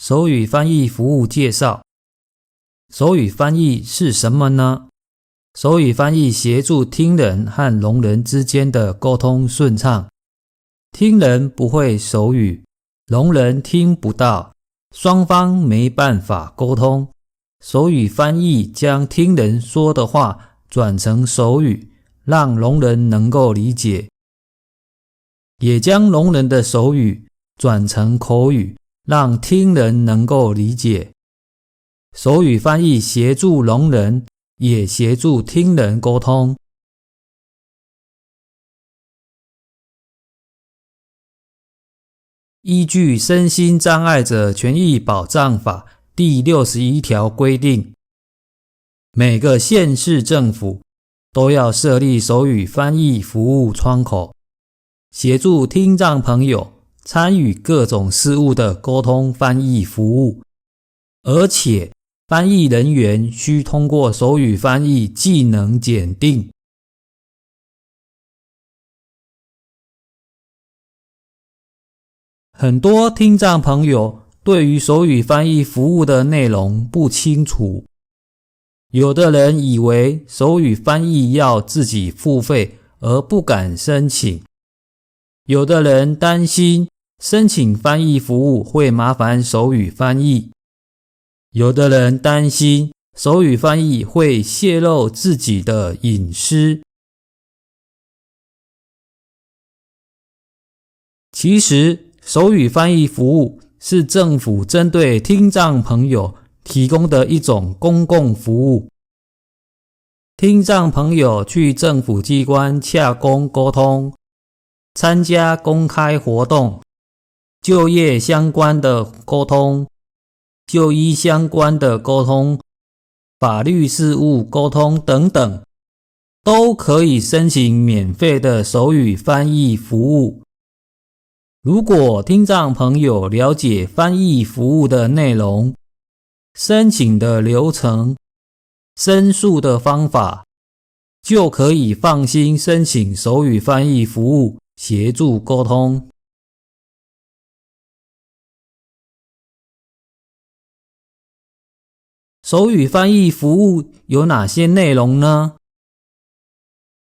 手语翻译服务介绍。手语翻译是什么呢？手语翻译协助听人和聋人之间的沟通顺畅。听人不会手语，聋人听不到，双方没办法沟通。手语翻译将听人说的话转成手语，让聋人能够理解，也将聋人的手语转成口语，让听人能够理解。手语翻译协助聋人，也协助听人沟通。依据《身心障碍者权益保障法》第61条规定，每个县市政府都要设立手语翻译服务窗口，协助听障朋友参与各种事务的沟通翻译服务，而且翻译人员需通过手语翻译技能检定。很多听障朋友对于手语翻译服务的内容不清楚，有的人以为手语翻译要自己付费而不敢申请，有的人担心申请翻译服务会麻烦手语翻译，有的人担心手语翻译会泄露自己的隐私。其实手语翻译服务是政府针对听障朋友提供的一种公共服务。听障朋友去政府机关洽公沟通，参加公开活动，就业相关的沟通，就医相关的沟通，法律事务沟通等等，都可以申请免费的手语翻译服务。如果听障朋友了解翻译服务的内容、申请的流程、申诉的方法，就可以放心申请手语翻译服务，协助沟通。手语翻译服务有哪些内容呢？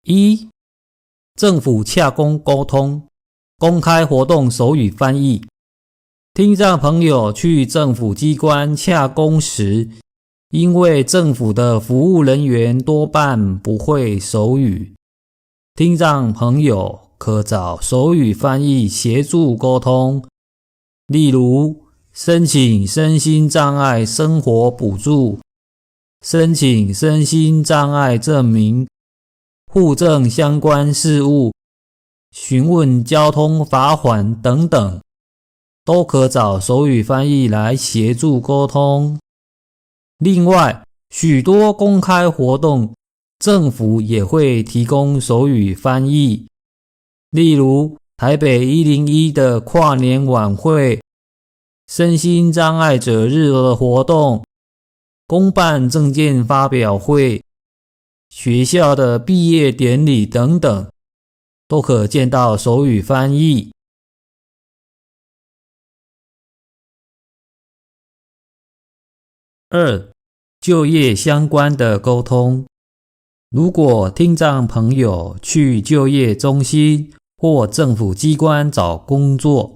1. 政府洽公沟通，公开活动手语翻译。听障朋友去政府机关洽公时，因为政府的服务人员多半不会手语，听障朋友可找手语翻译协助沟通，例如申请身心障碍生活补助、申请身心障碍证明、户政相关事务、询问交通罚款等等，都可找手语翻译来协助沟通。另外，许多公开活动，政府也会提供手语翻译，例如台北101的跨年晚会、身心障碍者日的活动、公办证件发表会、学校的毕业典礼等等，都可见到手语翻译。2. 就业相关的沟通。如果听障朋友去就业中心或政府机关找工作，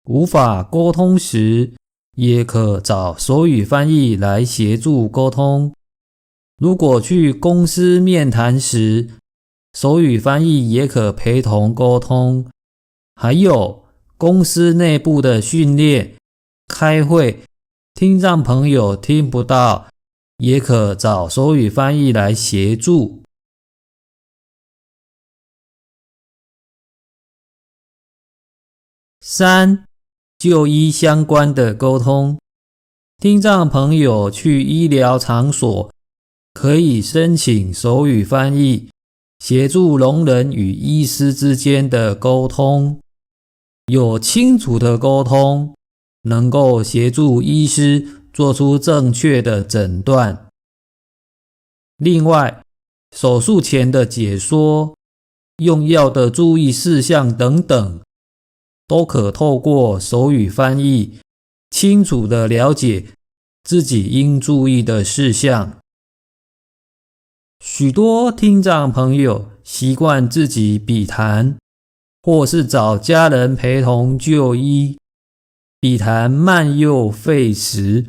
无法沟通时，也可找手语翻译来协助沟通。如果去公司面谈时，手语翻译也可陪同沟通。还有公司内部的训练、开会，听障朋友听不到，也可找手语翻译来协助。3. 就医相关的沟通。听障朋友去医疗场所，可以申请手语翻译，协助聋人与医师之间的沟通。有清楚的沟通，能够协助医师做出正确的诊断。另外，手术前的解说、用药的注意事项等等，都可透过手语翻译清楚地了解自己应注意的事项。许多听障朋友习惯自己笔谈，或是找家人陪同就医，笔谈慢又费时。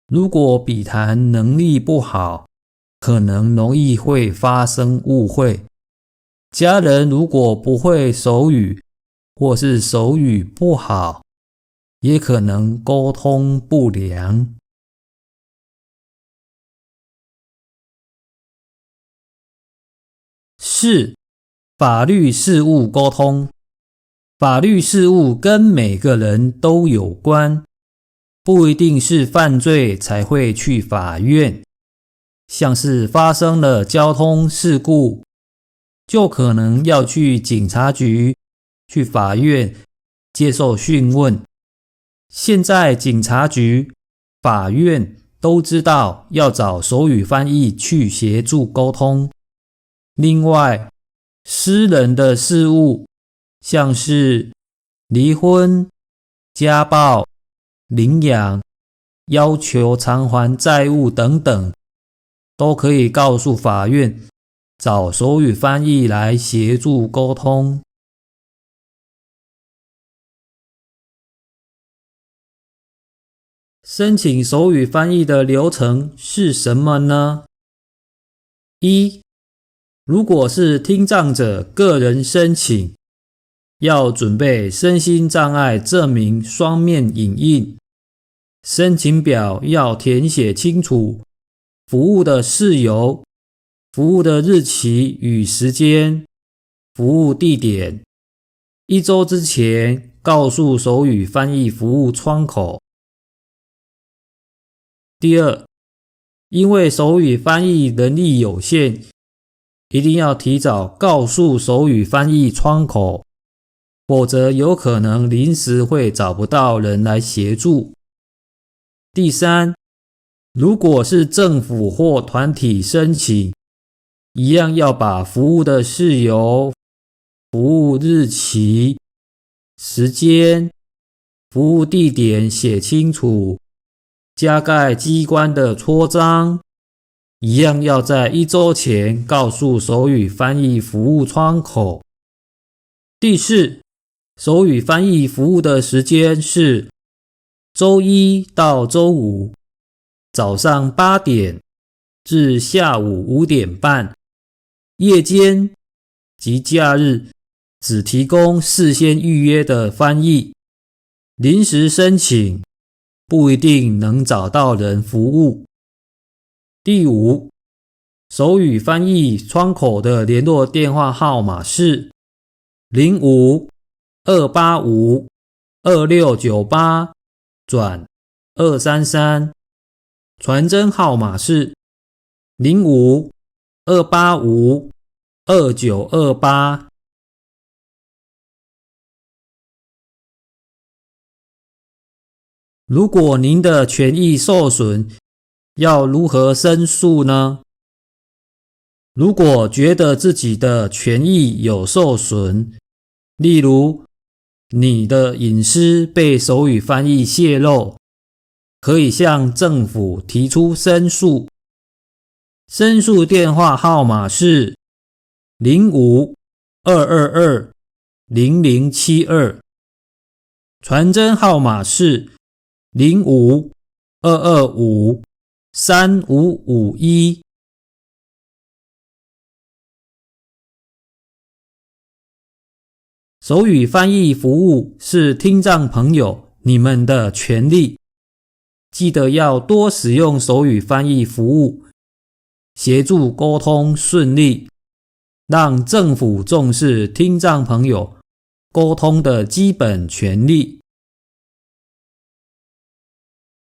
如果笔谈能力不好，可能容易会发生误会。家人如果不会手语，或是手语不好，也可能沟通不良。4. 法律事务沟通。法律事务跟每个人都有关，不一定是犯罪才会去法院。像是发生了交通事故，就可能要去警察局、去法院接受讯问。现在警察局、法院都知道要找手语翻译去协助沟通。另外，私人的事务，像是离婚、家暴、领养、要求偿还债务等等，都可以告诉法院找手语翻译来协助沟通。申请手语翻译的流程是什么呢？1. 如果是听障者个人申请，要准备身心障碍证明双面影印，申请表要填写清楚服务的事由、服务的日期与时间、服务地点，1周之前告诉手语翻译服务窗口。第二，因为手语翻译能力有限，一定要提早告诉手语翻译窗口，否则有可能临时会找不到人来协助。第三，如果是政府或团体申请，一样要把服务的事由、服务日期、时间、服务地点写清楚，加盖机关的戳章，一样要在1周前告诉手语翻译服务窗口。第四，手语翻译服务的时间是周1到周5，早上8点至下午5点半，夜间及假日只提供事先预约的翻译，临时申请不一定能找到人服务。第五，手语翻译窗口的联络电话号码是05-285-2698-233，传真号码是05-285-2928。如果您的权益受损，要如何申诉呢？如果觉得自己的权益有受损，例如你的隐私被手语翻译泄露，可以向政府提出申诉。申诉电话号码是05-222-0072，传真号码是05-225-3551。手语翻译服务是听障朋友你们的权利，记得要多使用手语翻译服务，协助沟通顺利，让政府重视听障朋友沟通的基本权利。